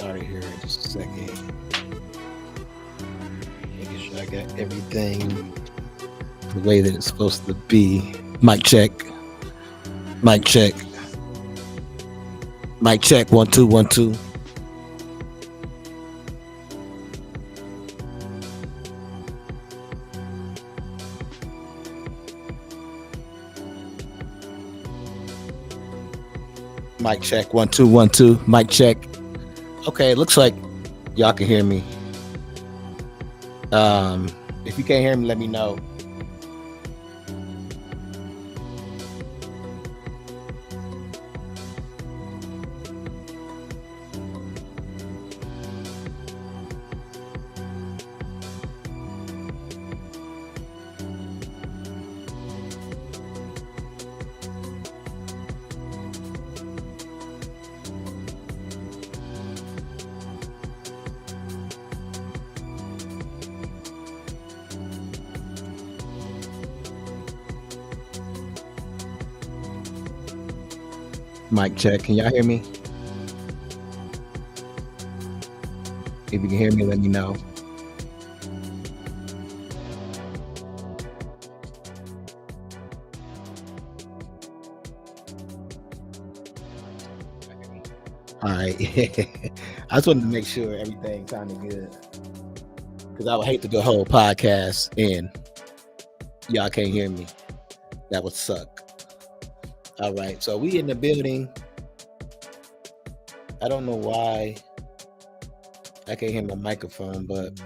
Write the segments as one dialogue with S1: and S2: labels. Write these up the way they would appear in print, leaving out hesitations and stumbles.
S1: started here in just a second. Making sure I got everything the way that it's supposed to be. Mic check. Mic check. Mic check. 1 2 1 2. Mic check. 1 2 1 2. Mic check. Okay, it looks like y'all can hear me. If you can't hear me, let me know. Mic check. Can y'all hear me? If you can hear me, let me know. All right. I just wanted to make sure everything sounded good, because I would hate to do a whole podcast and y'all can't hear me. That would suck. All right. So we in the building. I don't know why I can't hear my microphone, but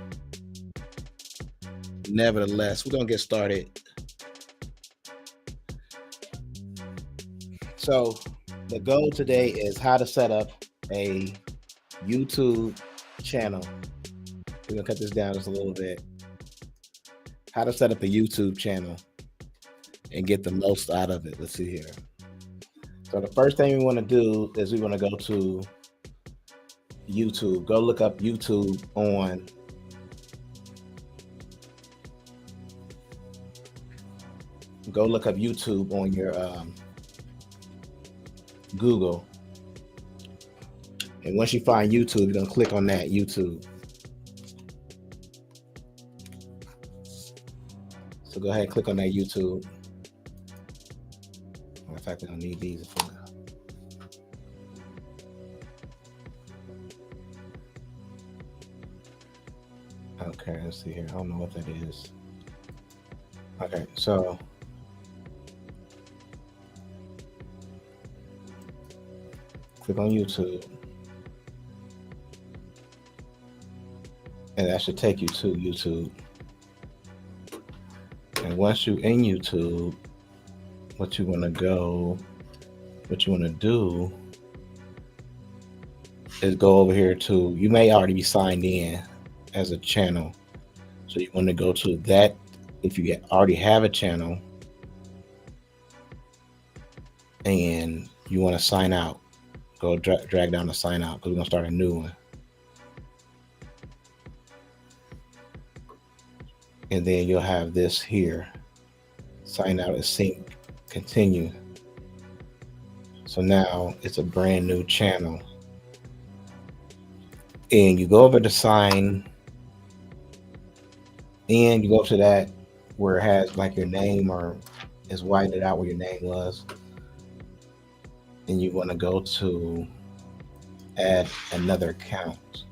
S1: nevertheless, we're going to get started. So the goal today is how to set up a YouTube channel. We're going to cut this down just a little bit. How to set up a YouTube channel and get the most out of it. Let's see here. So the first thing we want to do is we want to go to YouTube. Go look up YouTube on your Google. And once you find YouTube, you're going to click on that YouTube. So go ahead and click on that YouTube. In fact, we don't need these for now. Okay, let's see here. I don't know what that is. Okay, so click on YouTube. And that should take you to YouTube. And once you're in YouTube, what you want to do is go over here to, you may already be signed in as a channel. So you want to go to that. If you already have a channel and you want to sign out, go drag down the sign out, because we're going to start a new one. And then you'll have this here, sign out as sync, continue. So now it's a brand new channel. And you go over to sign in, you go to that where it has like your name, or is whited out where your name was. And you want to go to add another account.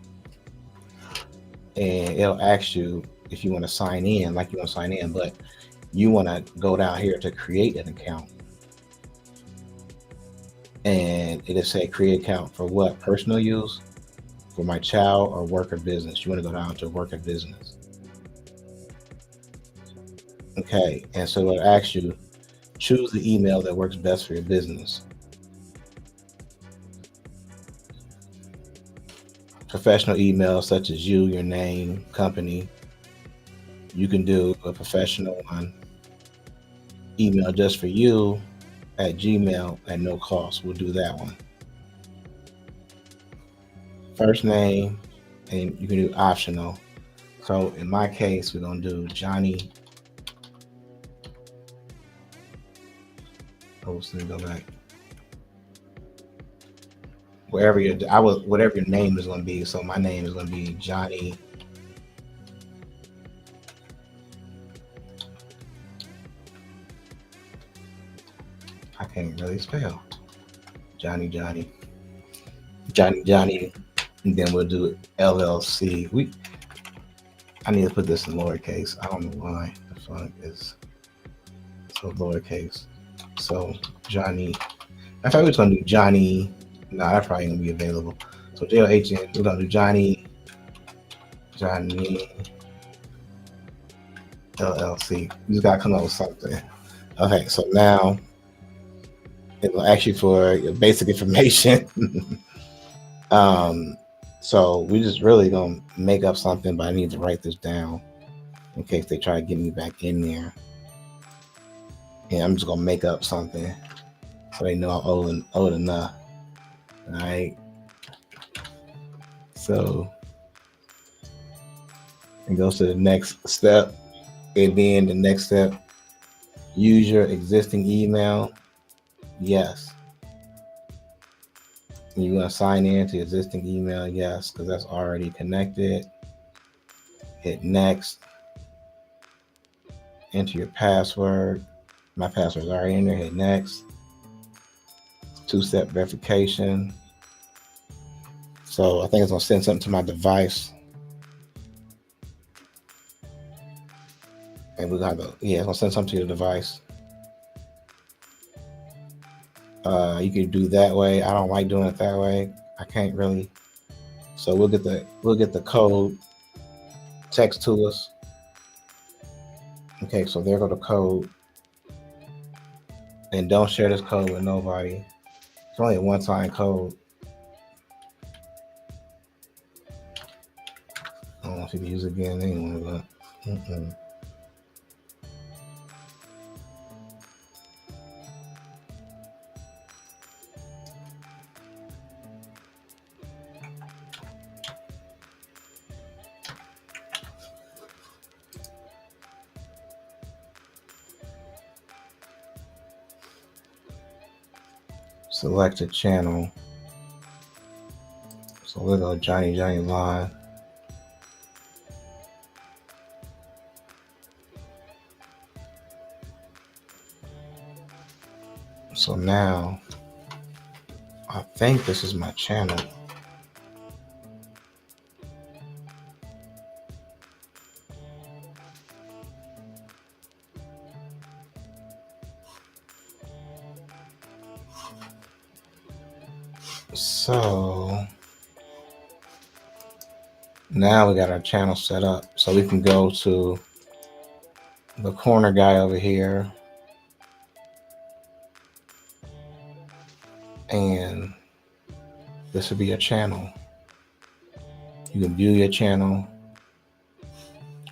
S1: And it'll ask you if you want to sign in, like you want to sign in, but you want to go down here to create an account. And it'll say create account for what? Personal use, for my child, or work or business. You want to go down to work or business. Okay, and so it'll ask you, choose the email that works best for your business. Professional email such as you, your name, company. You can do a professional one, email just for you at Gmail at no cost. We'll do that one. First name, and you can do optional. So in my case, we're going to do Johnny. Oh, let's go back. wherever whatever your name is going to be. So my name is going to be Johnny. I can't really spell. Johnny. And then we'll do LLC. I need to put this in lowercase. I don't know why the fuck is so lowercase. So Johnny. I thought we was gonna do Johnny. No, that's probably gonna be available. So JLHN, we're gonna do Johnny LLC. You just gotta come up with something. Okay, so now it'll ask you for your basic information. So we just really gonna make up something, but I need to write this down in case they try to get me back in there. And I'm just gonna make up something so they know I'm old enough. All right. So it goes to the next step. And then the next step, use your existing email. Yes. You're going to sign in to your existing email. Yes, because that's already connected. Hit next. Enter your password. My password's already in there. Hit next. Two-step verification. So I think it's going to send something to my device. And we're going to, it's going to send something to your device. You can do that way. I don't like doing it that way. I can't really. So we'll get the code text to us. Okay, so there go the code. And don't share this code with nobody. It's only a one-time code. I don't know if you can use it again anyway, but select a channel. So we'll go Johnny Live. So now I think this is my channel. So now we got our channel set up. So we can go to the corner guy over here. And this would be a channel. You can view your channel.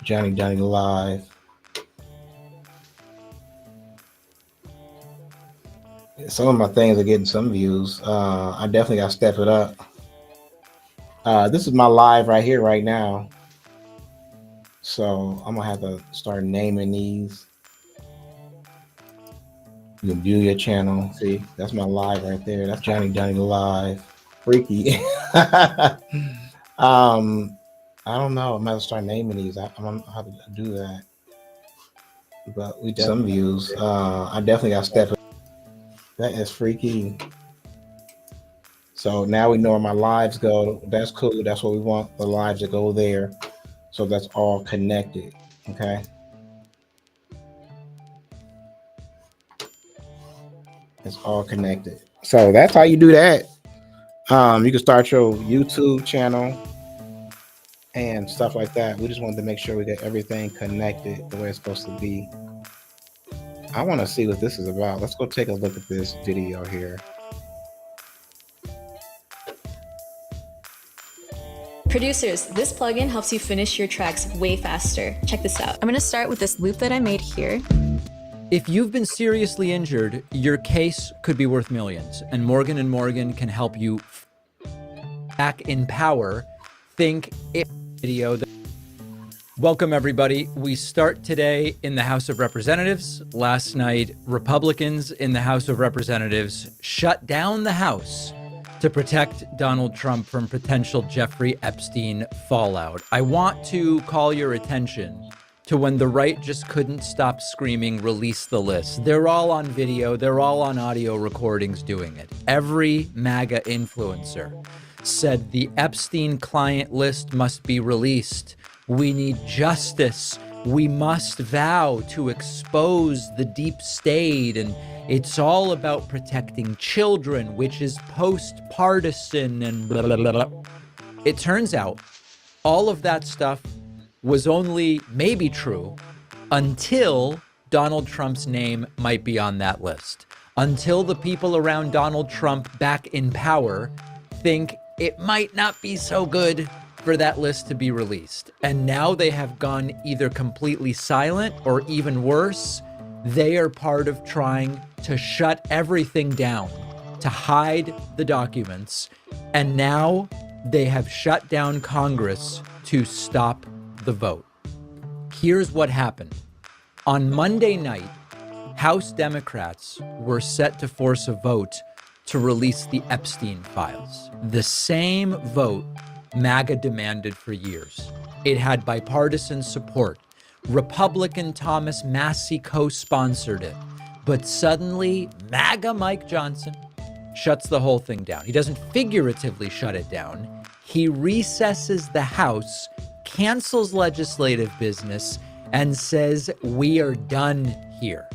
S1: Johnny Live. Some of my things are getting some views. I definitely got to step it up. This is my live right here, right now. So I'm going to have to start naming these. You can view your channel. See, that's my live right there. That's Johnny Live. Freaky. I don't know. I'm going to start naming these. I don't know how to do that. But we some views. I definitely got to step it. That is freaky. So now we know where my lives go. That's cool. That's what we want, the lives to go there. So that's all connected. Okay. It's all connected. So that's how you do that. You can start your YouTube channel and stuff like that. We just wanted to make sure we get everything connected the way it's supposed to be. I want to see what this is about. Let's go take a look at this video here.
S2: Producers, this plugin helps you finish your tracks way faster. Check this out. I'm gonna start with this loop that I made here.
S3: If you've been seriously injured, your case could be worth millions, and Morgan & Morgan can help you back in power. Think it video. Welcome, everybody. We start today in the House of Representatives. Last night, Republicans in the House of Representatives shut down the House to protect Donald Trump from potential Jeffrey Epstein fallout. I want to call your attention to when the right just couldn't stop screaming, release the list. They're all on video, they're all on audio recordings doing it. Every MAGA influencer said the Epstein client list must be released. We need justice. We must vow to expose the deep state, and it's all about protecting children, which is post-partisan and blah, blah, blah, blah. It turns out all of that stuff was only maybe true until Donald Trump's name might be on that list. Until the people around Donald Trump back in power think it might not be so good for that list to be released. And now they have gone either completely silent or even worse, they are part of trying to shut everything down, to hide the documents. And now they have shut down Congress to stop the vote. Here's what happened. On Monday night, House Democrats were set to force a vote to release the Epstein files. The same vote MAGA demanded for years. It had bipartisan support. Republican Thomas Massie co-sponsored it. But suddenly, MAGA Mike Johnson shuts the whole thing down. He doesn't figuratively shut it down. He recesses the House, cancels legislative business, and says, we are done here.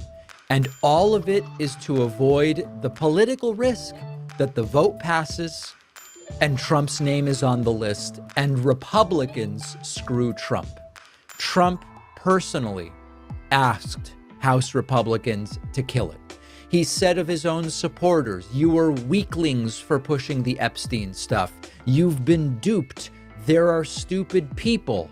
S3: And all of it is to avoid the political risk that the vote passes and Trump's name is on the list and Republicans screw Trump. Trump personally asked House Republicans to kill it. He said of his own supporters, you are weaklings for pushing the Epstein stuff. You've been duped. There are stupid people.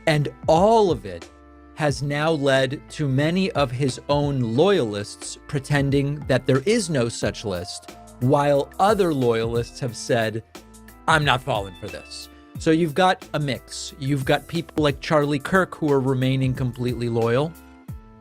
S3: And all of it has now led to many of his own loyalists pretending that there is no such list, while other loyalists have said, I'm not falling for this. So you've got a mix. You've got people like Charlie Kirk who are remaining completely loyal.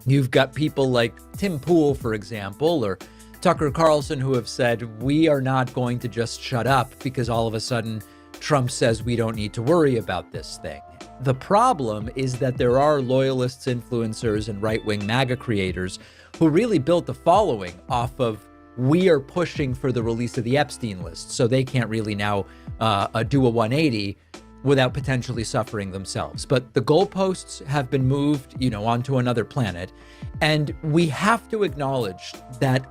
S3: You've got people like Tim Pool, for example, or Tucker Carlson, who have said, we are not going to just shut up because all of a sudden Trump says we don't need to worry about this thing. The problem is that there are loyalists, influencers, and right-wing MAGA creators who really built the following off of we are pushing for the release of the Epstein list, so they can't really now do a 180 without potentially suffering themselves. But the goalposts have been moved, onto another planet. And we have to acknowledge that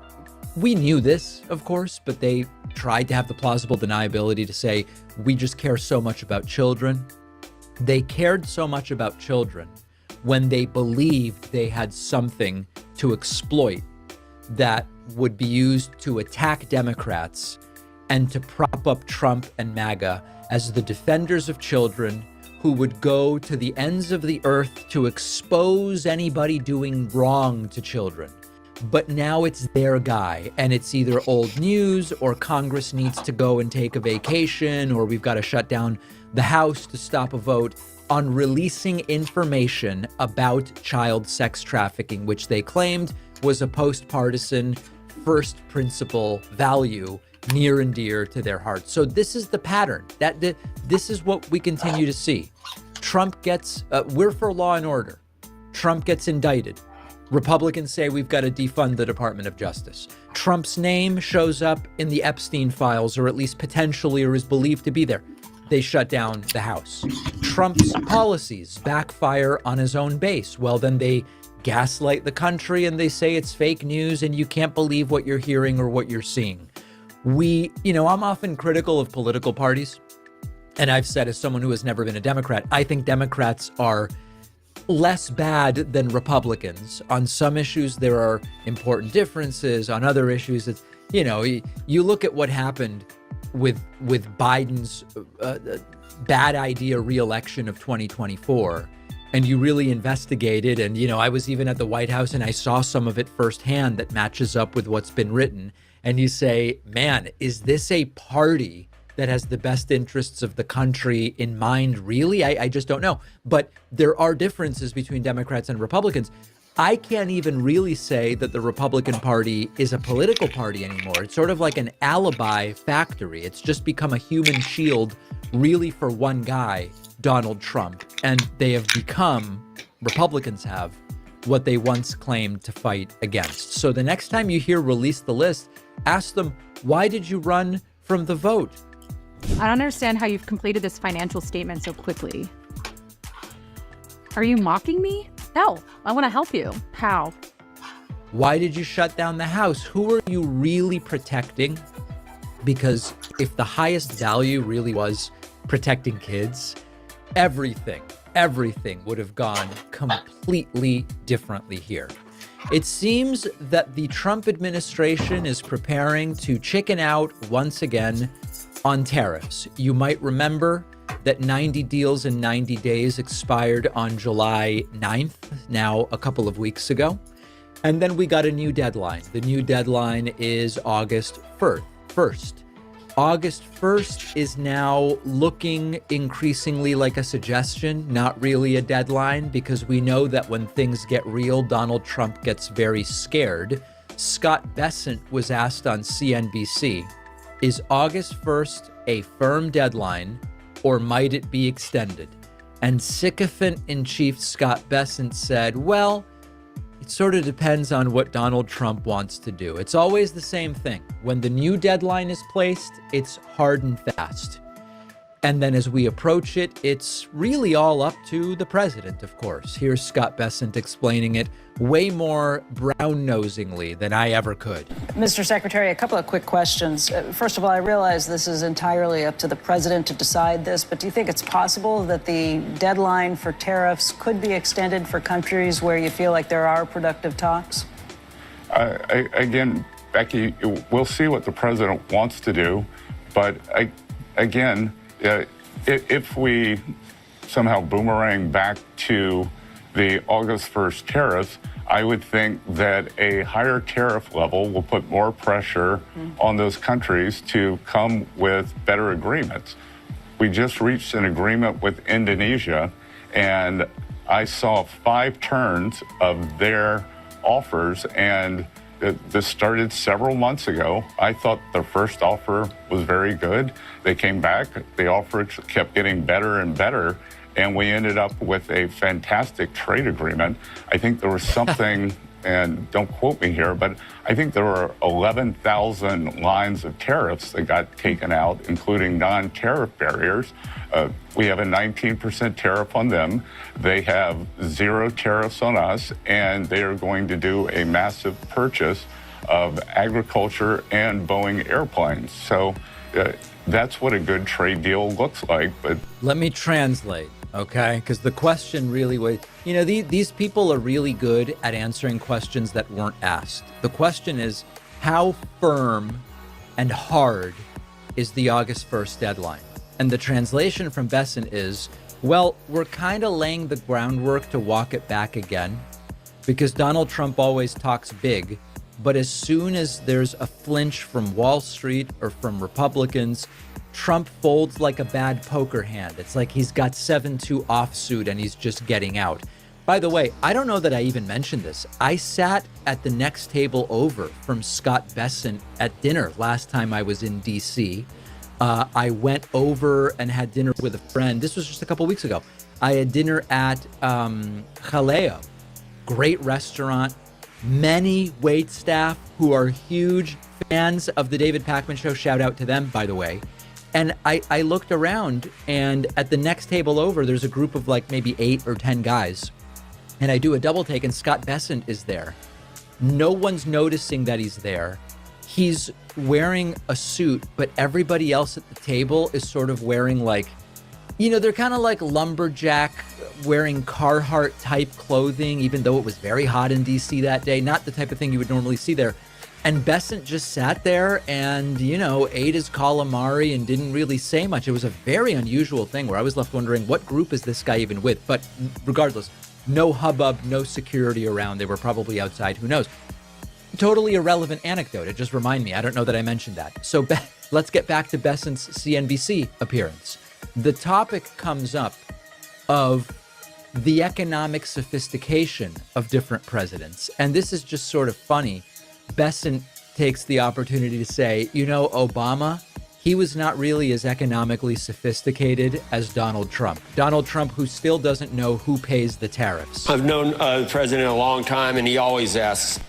S3: we knew this, of course, but they tried to have the plausible deniability to say, we just care so much about children. They cared so much about children when they believed they had something to exploit that would be used to attack Democrats and to prop up Trump and MAGA as the defenders of children who would go to the ends of the earth to expose anybody doing wrong to children. But now it's their guy, and it's either old news or Congress needs to go and take a vacation, or we've got to shut down the House to stop a vote on releasing information about child sex trafficking, which they claimed was a post-partisan first principle value near and dear to their hearts. So this is the pattern. This is what we continue to see. Trump gets, we're for law and order. Trump gets indicted. Republicans say we've got to defund the Department of Justice. Trump's name shows up in the Epstein files, or at least potentially, or is believed to be there. They shut down the House. Trump's policies backfire on his own base. Well, then they gaslight the country and they say it's fake news and you can't believe what you're hearing or what you're seeing. I'm often critical of political parties. And I've said, as someone who has never been a Democrat, I think Democrats are less bad than Republicans. On some issues, there are important differences. On other issues, it's, you look at what happened with Biden's bad idea re-election of 2024, and you really investigated. And, I was even at the White House and I saw some of it firsthand that matches up with what's been written. And you say, man, is this a party that has the best interests of the country in mind? Really? I just don't know. But there are differences between Democrats and Republicans. I can't even really say that the Republican Party is a political party anymore. It's sort of like an alibi factory. It's just become a human shield really for one guy, Donald Trump. And they have become, Republicans have, what they once claimed to fight against. So the next time you hear release the list, ask them, why did you run from the vote?
S4: I don't understand how you've completed this financial statement so quickly. Are you mocking me? No, I want to help you. How?
S3: Why did you shut down the House? Who are you really protecting? Because if the highest value really was protecting kids, everything would have gone completely differently here. It seems that the Trump administration is preparing to chicken out once again on tariffs. You might remember that 90 deals in 90 days expired on July 9th, now a couple of weeks ago. And then we got a new deadline. The new deadline is August 1st. August 1st is now looking increasingly like a suggestion, not really a deadline, because we know that when things get real, Donald Trump gets very scared. Scott Bessent was asked on CNBC, is August 1st a firm deadline, or might it be extended? And sycophant-in-chief Scott Bessent said, well, it sort of depends on what Donald Trump wants to do. It's always the same thing. When the new deadline is placed, it's hard and fast. And then as we approach it, it's really all up to the president, of course. Here's Scott Bessent explaining it way more brown-nosingly than I ever could.
S5: Mr. Secretary, a couple of quick questions. First of all, I realize this is entirely up to the president to decide this, but do you think it's possible that the deadline for tariffs could be extended for countries where you feel like there are productive talks?
S6: Again, Becky, we'll see what the president wants to do, but if we somehow boomerang back to the August 1st tariffs, I would think that a higher tariff level will put more pressure on those countries to come with better agreements. We just reached an agreement with Indonesia, and I saw 5 turns of their offers, and this started several months ago. I thought the first offer was very good. They came back, the offer kept getting better and better, and we ended up with a fantastic trade agreement. I think there was something, and don't quote me here, but I think there were 11,000 lines of tariffs that got taken out, including non-tariff barriers. We have a 19% tariff on them. They have 0 tariffs on us, and they are going to do a massive purchase of agriculture and Boeing airplanes. So that's what a good trade deal looks like. But
S3: let me translate, okay? Because the question really was, these people are really good at answering questions that weren't asked. The question is, how firm and hard is the August 1st deadline? And the translation from Bessent is, well, we're kind of laying the groundwork to walk it back again, because Donald Trump always talks big, but as soon as there's a flinch from Wall Street or from Republicans, Trump folds like a bad poker hand. It's like he's got 7-2 offsuit and he's just getting out. By the way, I don't know that I even mentioned this. I sat at the next table over from Scott Bessent at dinner last time I was in DC. I went over and had dinner with a friend. This was just a couple weeks ago. I had dinner at Jaleo, great restaurant, many wait staff who are huge fans of the David Pakman Show. Shout out to them, by the way. And I looked around, and at the next table over, there's a group of like maybe 8 or 10 guys. And I do a double take, and Scott Bessent is there. No one's noticing that he's there. He's wearing a suit, but everybody else at the table is sort of wearing like, they're kind of like lumberjack wearing Carhartt type clothing, even though it was very hot in DC that day. Not the type of thing you would normally see there. And Bessent just sat there and, ate his calamari and didn't really say much. It was a very unusual thing where I was left wondering, what group is this guy even with? But regardless, no hubbub, no security around. They were probably outside. Who knows? Totally irrelevant anecdote. It just reminded me. I don't know that I mentioned that. So let's get back to Bessent's CNBC appearance. The topic comes up of the economic sophistication of different presidents. And this is just sort of funny. Besant takes the opportunity to say, you know, Obama, he was not really as economically sophisticated as Donald Trump. Donald Trump, who still doesn't know who pays the tariffs.
S7: I've known the president a long time, and he always asks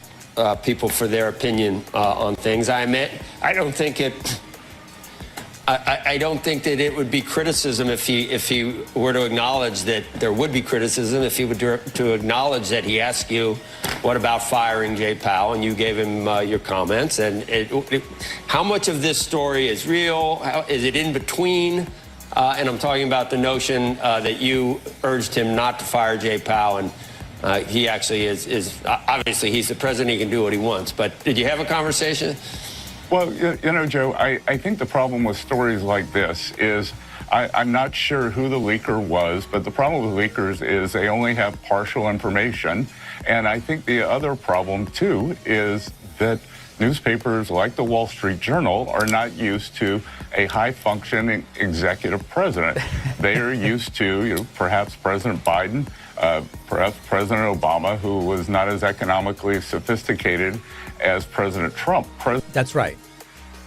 S7: people for their opinion on things. I admit, I don't think that it would be criticism if he were to acknowledge that there would be criticism if he would to acknowledge that he asked you, what about firing Jay Powell, and you gave him your comments. And how much of this story is real? Is it in between? And I'm talking about the notion that you urged him not to fire Jay Powell, and he actually is obviously he's the president, he can do what he wants. But did you have a conversation?
S6: Well, you know, Joe, I think the problem with stories like this is I'm not sure who the leaker was, but the problem with leakers is they only have partial information. And I think the other problem, too, is that newspapers like the Wall Street Journal are not used to a high-functioning executive president. They are used to, you know, perhaps President Biden, perhaps President Obama, who was not as economically sophisticated as President Trump.
S3: That's right.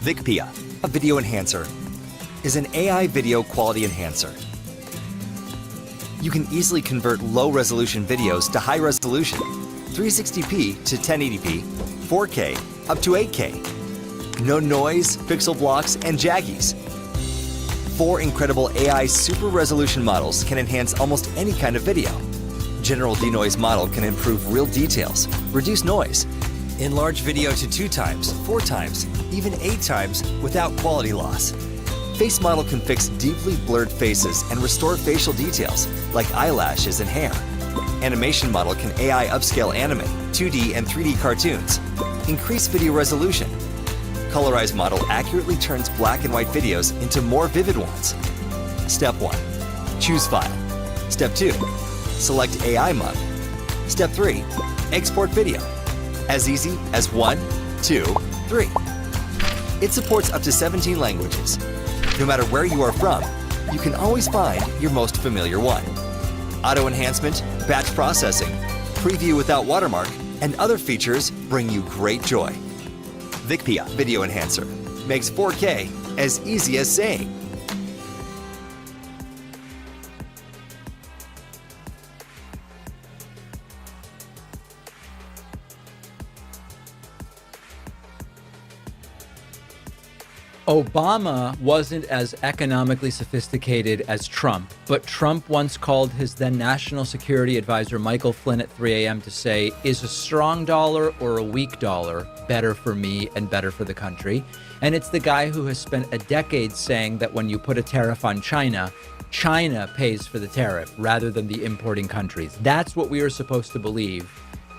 S8: VicPia, a video enhancer, is an AI video quality enhancer. You can easily convert low-resolution videos to high-resolution, 360p to 1080p, 4K, up to 8K. No noise, pixel blocks, and jaggies. 4 incredible AI super-resolution models can enhance almost any kind of video. General denoise model can improve real details, reduce noise, enlarge video to 2 times, 4 times, even 8 times without quality loss. Face model can fix deeply blurred faces and restore facial details like eyelashes and hair. Animation model can AI upscale anime, 2D and 3D cartoons. Increase video resolution. Colorize model accurately turns black and white videos into more vivid ones. Step 1. Choose file. Step 2. Select AI mode. Step 3. Export video. As easy as 1, 2, 3. It supports up to 17 languages. No matter where you are from, you can always find your most familiar one. Auto enhancement, batch processing, preview without watermark, and other features bring you great joy. VicPia Video Enhancer makes 4K as easy as saying.
S3: Obama wasn't as economically sophisticated as Trump, but Trump once called his then National Security Advisor Michael Flynn at 3 a.m. to say, is a strong dollar or a weak dollar better for me and better for the country? And it's the guy who has spent a decade saying that when you put a tariff on China, China pays for the tariff rather than the importing countries. That's what we are supposed to believe.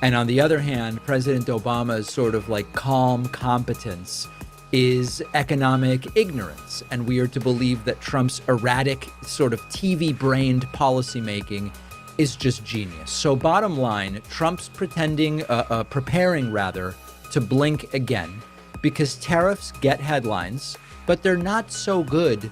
S3: And on the other hand, President Obama's sort of like calm competence is economic ignorance, and we are to believe that Trump's erratic, sort of TV-brained policymaking is just genius. So bottom line, Trump's preparing to blink again, because tariffs get headlines, but they're not so good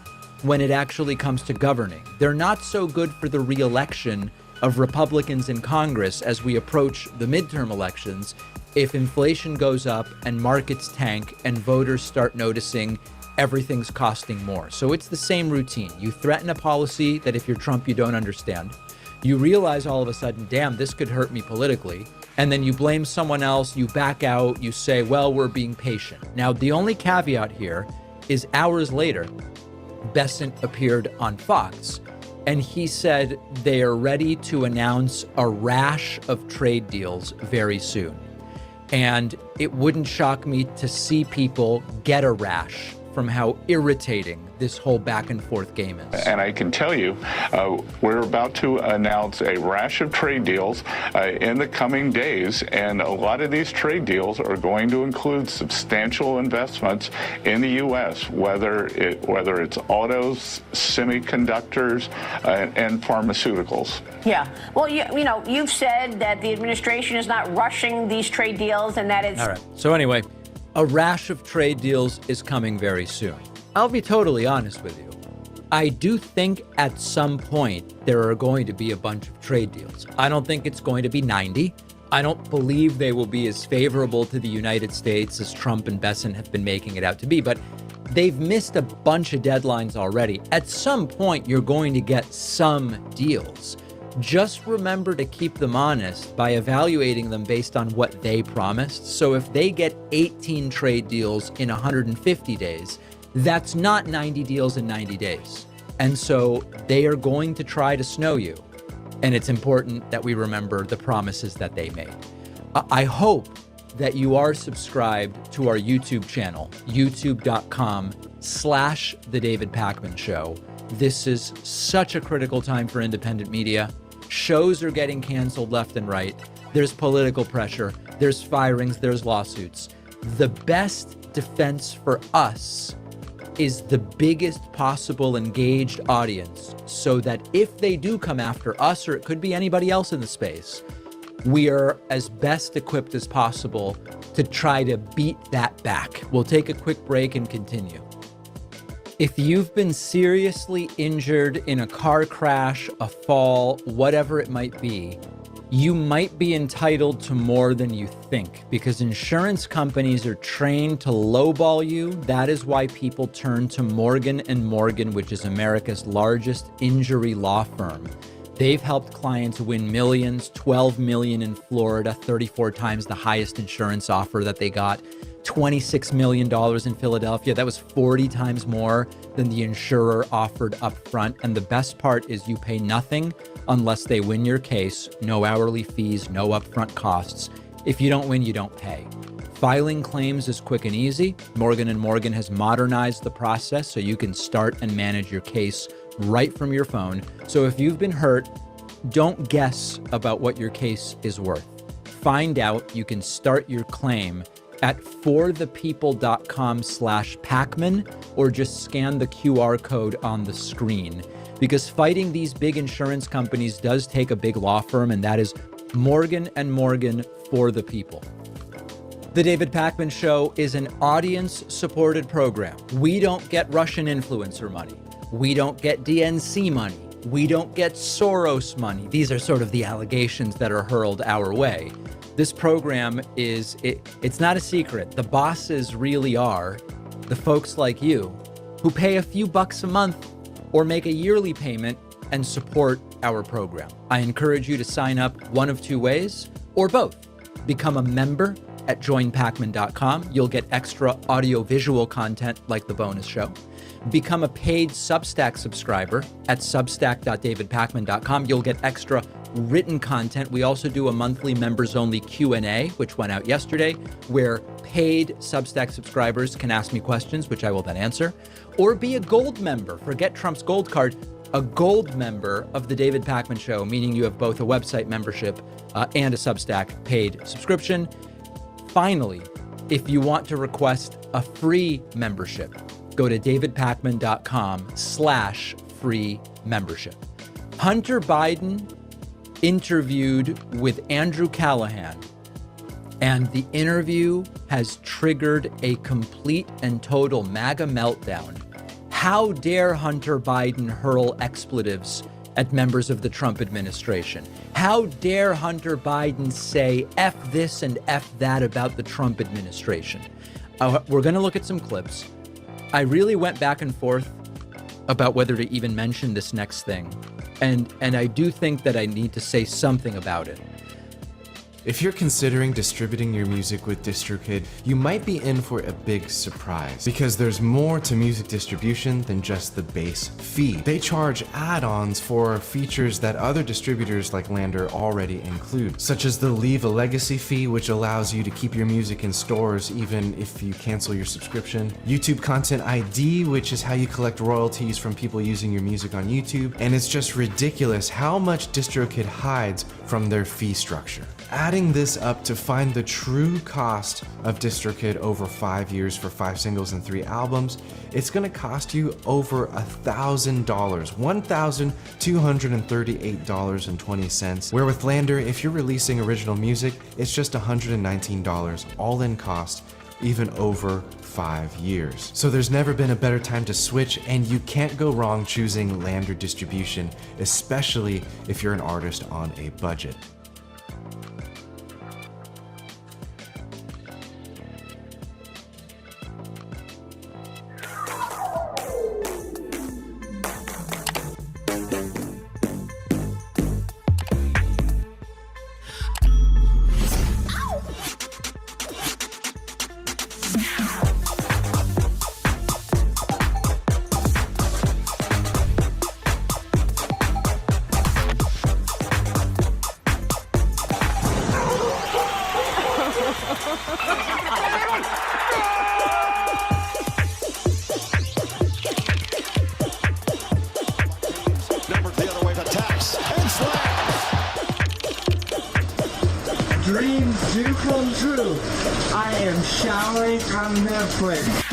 S3: when it actually comes to governing. They're not so good for the re-election of Republicans in Congress as we approach the midterm elections, if inflation goes up and markets tank and voters start noticing everything's costing more. So it's the same routine. You threaten a policy that if you're Trump, you don't understand. You realize all of a sudden, damn, this could hurt me politically. And then you blame someone else, you back out, you say, well, we're being patient. Now, the only caveat here is hours later, Besant appeared on Fox, and he said they are ready to announce a rash of trade deals very soon. And it wouldn't shock me to see people get a rash from how irritating this whole back and forth game is.
S6: And I can tell you, we're about to announce a rash of trade deals in the coming days. And a lot of these trade deals are going to include substantial investments in the U.S., whether it's autos, semiconductors, and pharmaceuticals.
S9: Yeah. Well, you've said that the administration is not rushing these trade deals and that it's...
S3: All right. So anyway, a rash of trade deals is coming very soon. I'll be totally honest with you. I do think at some point there are going to be a bunch of trade deals. I don't think it's going to be 90. I don't believe they will be as favorable to the United States as Trump and Besson have been making it out to be, but they've missed a bunch of deadlines already. At some point, you're going to get some deals. Just remember to keep them honest by evaluating them based on what they promised. So if they get 18 trade deals in 150 days, that's not 90 deals in 90 days. And so they are going to try to snow you. And it's important that we remember the promises that they made. I hope that you are subscribed to our YouTube channel, youtube.com/The David Pakman Show. This is such a critical time for independent media. Shows are getting canceled left and right. There's political pressure. There's firings. There's lawsuits. The best defense for us is the biggest possible engaged audience, so that if they do come after us, or it could be anybody else in the space, we are as best equipped as possible to try to beat that back. We'll take a quick break and continue. If you've been seriously injured in a car crash, a fall, whatever it might be, you might be entitled to more than you think, because insurance companies are trained to lowball you. That is why people turn to Morgan & Morgan, which is America's largest injury law firm. They've helped clients win millions, 12 million in Florida, 34 times the highest insurance offer that they got, $26 million in Philadelphia. That was 40 times more than the insurer offered up front. And the best part is you pay nothing unless they win your case. No hourly fees, no upfront costs. If you don't win, you don't pay. Filing claims is quick and easy. Morgan & Morgan has modernized the process so you can start and manage your case right from your phone. So if you've been hurt, don't guess about what your case is worth. Find out. You can start your claim at forthepeople.com/Pakman, or just scan the QR code on the screen. Because fighting these big insurance companies does take a big law firm, and that is Morgan & Morgan for the people. The David Pakman Show is an audience-supported program. We don't get Russian influencer money. We don't get DNC money. We don't get Soros money. These are sort of the allegations that are hurled our way. This program it's not a secret. The bosses really are the folks like you who pay a few bucks a month or make a yearly payment and support our program. I encourage you to sign up one of two ways, or both. Become a member at joinpakman.com. You'll get extra audio-visual content like the bonus show. Become a paid Substack subscriber at substack.davidpakman.com. You'll get extra written content. We also do a monthly members-only Q&A, which went out yesterday, where paid Substack subscribers can ask me questions, which I will then answer. Or be a gold member. Forget Trump's gold card. A gold member of the David Pakman Show, meaning you have both a website membership and a Substack paid subscription. Finally, if you want to request a free membership, go to davidpakman.com/free membership. Hunter Biden interviewed with Andrew Callahan, and the interview has triggered a complete and total MAGA meltdown. How dare Hunter Biden hurl expletives at members of the Trump administration? How dare Hunter Biden say F this and F that about the Trump administration? We're going to look at some clips. I really went back and forth about whether to even mention this next thing. And I do think that I need to say something about it.
S10: If you're considering distributing your music with DistroKid, you might be in for a big surprise, because there's more to music distribution than just the base fee. They charge add-ons for features that other distributors like Lander already include, such as the Leave a Legacy fee, which allows you to keep your music in stores even if you cancel your subscription, YouTube Content ID, which is how you collect royalties from people using your music on YouTube, and it's just ridiculous how much DistroKid hides from their fee structure. Adding this up to find the true cost of DistroKid over 5 years for 5 singles and 3 albums, it's gonna cost you over $1,000, $1,238.20. Where with Lander, if you're releasing original music, it's just $119 all in cost even over 5 years. So there's never been a better time to switch, and you can't go wrong choosing Lander distribution, especially if you're an artist on a budget.
S11: Dreams do come true. I am showering on Netflix.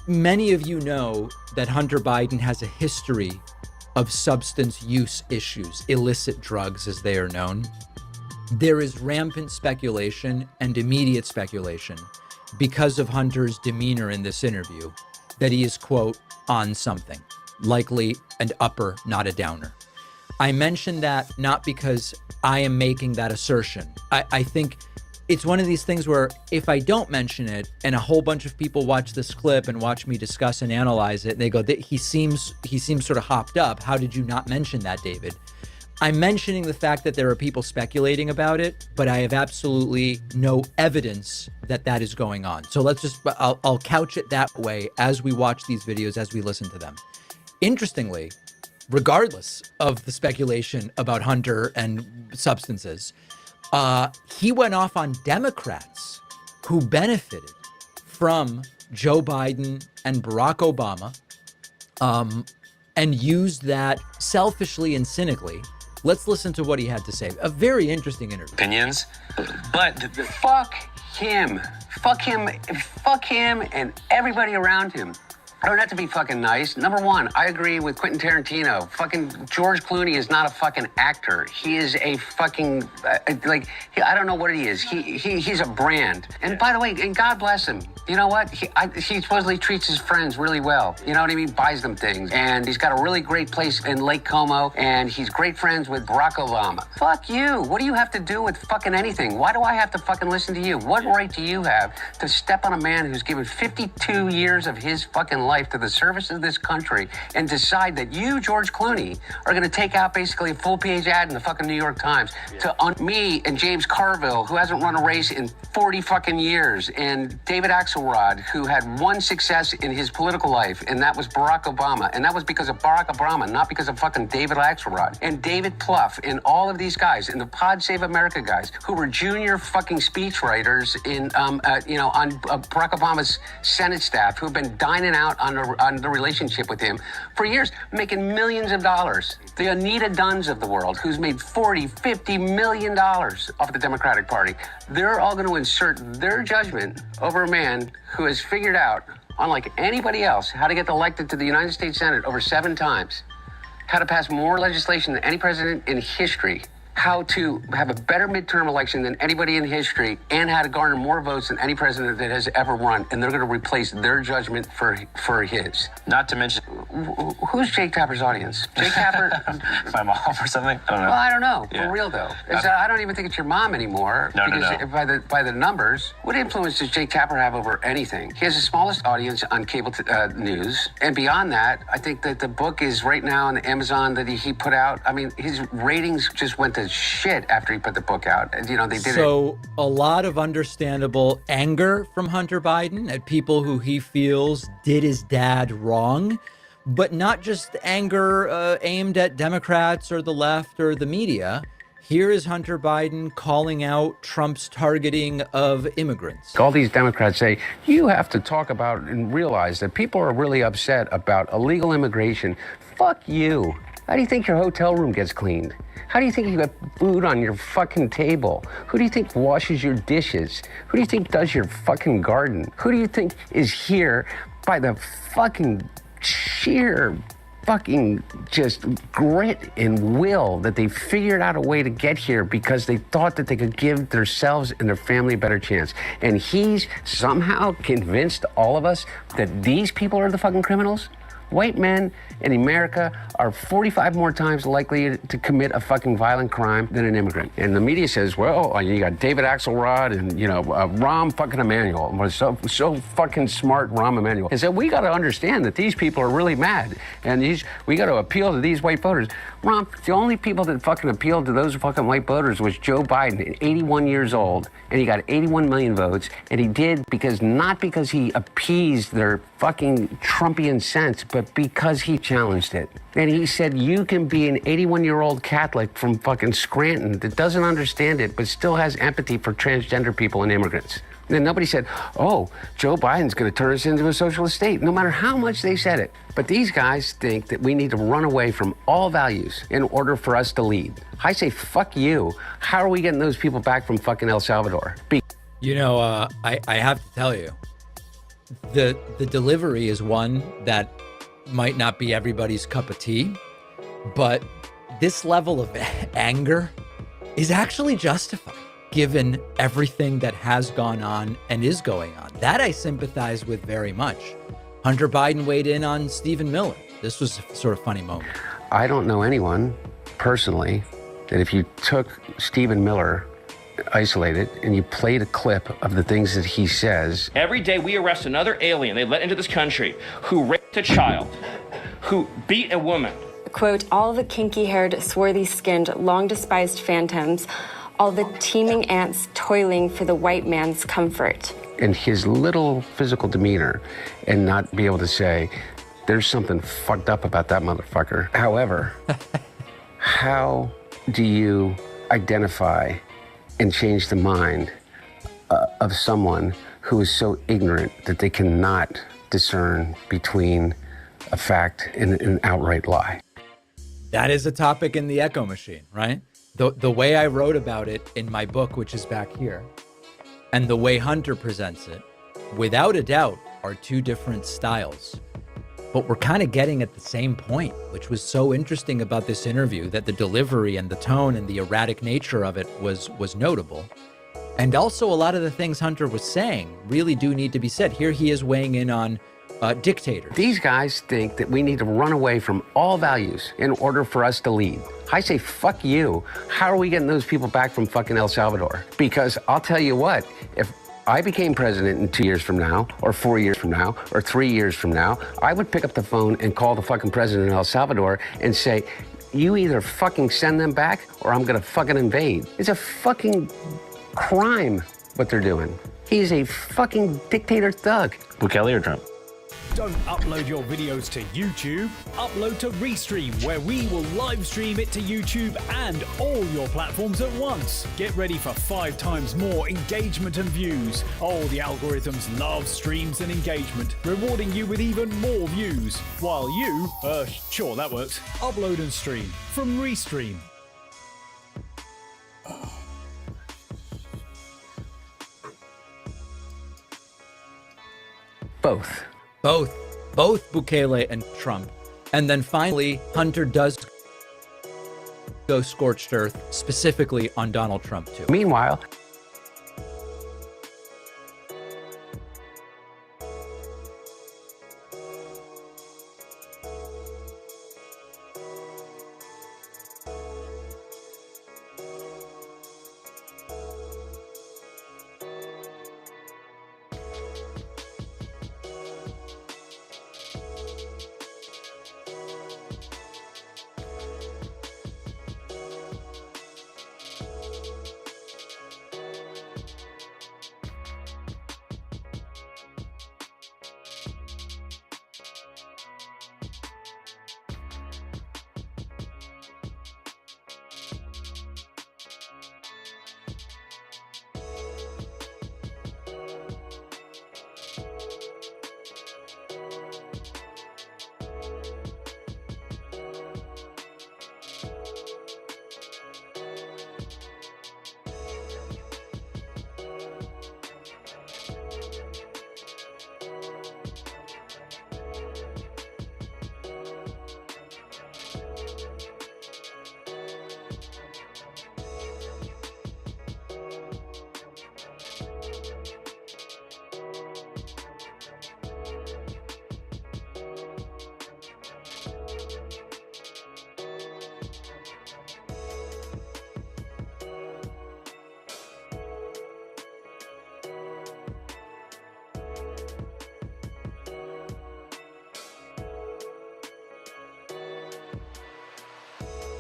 S3: Many of you know that Hunter Biden has a history of substance use issues, illicit drugs as they are known. There is rampant speculation and immediate speculation because of Hunter's demeanor in this interview that he is, quote, on something, likely an upper, not a downer. I mention that not because I am making that assertion. I think it's one of these things where if I don't mention it and a whole bunch of people watch this clip and watch me discuss and analyze it, and they go, he seems sort of hopped up. How did you not mention that, David? I'm mentioning the fact that there are people speculating about it, but I have absolutely no evidence that that is going on. So I'll couch it that way as we watch these videos, as we listen to them. Interestingly, regardless of the speculation about Hunter and substances, he went off on Democrats who benefited from Joe Biden and Barack Obama, and used that selfishly and cynically. Let's listen to what he had to say. A very interesting interview.
S12: Opinions, but fuck him and everybody around him. I don't have to be fucking nice. Number one, I agree with Quentin Tarantino. Fucking George Clooney is not a fucking actor. He is a fucking, I don't know what he is. He's a brand. And by the way, and God bless him. You know what? He supposedly treats his friends really well. You know what I mean? Buys them things. And he's got a really great place in Lake Como. And he's great friends with Barack Obama. Fuck you. What do you have to do with fucking anything? Why do I have to fucking listen to you? What right do you have to step on a man who's given 52 years of his fucking life to the service of this country and decide that you, George Clooney, are going to take out basically a full-page ad in the fucking New York Times to me and James Carville, who hasn't run a race in 40 fucking years, and David Axelrod, who had one success in his political life, and that was Barack Obama. And that was because of Barack Obama, not because of fucking David Axelrod. And David Plouffe and all of these guys, and the Pod Save America guys, who were junior fucking speechwriters on Barack Obama's Senate staff, who have been dining out on the relationship with him for years, making millions of dollars. The Anita Dunns of the world, who's made $40-50 million off the Democratic Party. They're all going to insert their judgment over a man who has figured out, unlike anybody else, how to get elected to the United States Senate over 7 times, how to pass more legislation than any president in history, how to have a better midterm election than anybody in history, and how to garner more votes than any president that has ever run. And they're going to replace their judgment for his.
S13: Not to mention...
S12: Who's Jake Tapper's audience? Jake Tapper...
S13: My mom or something? I don't know.
S12: Well, I don't know.
S13: Yeah.
S12: For real, though. I don't even think it's your mom anymore.
S13: No.
S12: By the numbers, what influence does Jake Tapper have over anything? He has the smallest audience on cable news. And beyond that, I think that the book is right now on the Amazon that he put out. I mean, his ratings just went to shit after he put the book out. You know, they did
S3: So a lot of understandable anger from Hunter Biden at people who he feels did his dad wrong, but not just anger aimed at Democrats or the left or the media. Here is Hunter Biden calling out Trump's targeting of immigrants.
S12: All these Democrats say, you have to talk about and realize that people are really upset about illegal immigration. Fuck you. How do you think your hotel room gets cleaned? How do you think you got food on your fucking table? Who do you think washes your dishes? Who do you think does your fucking garden? Who do you think is here by the fucking sheer fucking just grit and will that they figured out a way to get here because they thought that they could give themselves and their family a better chance. And he's somehow convinced all of us that these people are the fucking criminals? White men in America are 45 more times likely to commit a fucking violent crime than an immigrant. And the media says, well, you got David Axelrod and, you know, Rahm fucking Emanuel. Was so fucking smart, Rahm Emanuel. And so we got to understand that these people are really mad. And we got to appeal to these white voters. Rahm, the only people that fucking appealed to those fucking white voters was Joe Biden, 81 years old. And he got 81 million votes. And he did not because he appeased their fucking Trumpian sense, but because he challenged it. And he said, you can be an 81-year-old Catholic from fucking Scranton that doesn't understand it, but still has empathy for transgender people and immigrants. And then nobody said, oh, Joe Biden's going to turn us into a socialist state, no matter how much they said it. But these guys think that we need to run away from all values in order for us to lead. I say, fuck you. How are we getting those people back from fucking El Salvador?
S3: You know, I have to tell you, the delivery is one that might not be everybody's cup of tea, but this level of anger is actually justified given everything that has gone on and is going on. That I sympathize with very much. Hunter Biden weighed in on Stephen Miller. This was a sort of funny moment.
S12: I don't know anyone personally that if you took Stephen Miller isolated and you played a clip of the things that he says.
S14: Every day we arrest another alien they let into this country who raped a child, who beat a woman.
S15: Quote, all the kinky-haired, swarthy-skinned, long-despised phantoms, all the teeming ants toiling for the white man's comfort.
S12: And his little physical demeanor and not be able to say, there's something fucked up about that motherfucker. However, how do you identify and change the mind of someone who is so ignorant that they cannot discern between a fact and an outright lie?
S3: That is a topic in the Echo Machine, right? The way I wrote about it in my book, which is back here, and the way Hunter presents it, without a doubt, are two different styles. But we're kind of getting at the same point, which was so interesting about this interview, that the delivery and the tone and the erratic nature of it was notable. And also a lot of the things Hunter was saying really do need to be said. Here he is weighing in on dictators.
S12: These guys think that we need to run away from all values in order for us to lead. I say, fuck you. How are we getting those people back from fucking El Salvador? Because I'll tell you what, if I became president in 2 years from now, or 4 years from now, or 3 years from now, I would pick up the phone and call the fucking president of El Salvador and say, you either fucking send them back or I'm gonna fucking invade. It's a fucking crime what they're doing. He's a fucking dictator thug.
S13: Bukele or Trump?
S16: Don't upload your videos to YouTube. Upload to Restream, where we will live stream it to YouTube and all your platforms at once. Get ready for 5 times more engagement and views. Oh, the algorithms love streams and engagement, rewarding you with even more views. While you, sure that works, upload and stream from Restream.
S3: Both Bukele and Trump. And then finally, Hunter does go scorched earth, specifically on Donald Trump too.
S12: Meanwhile,
S1: it.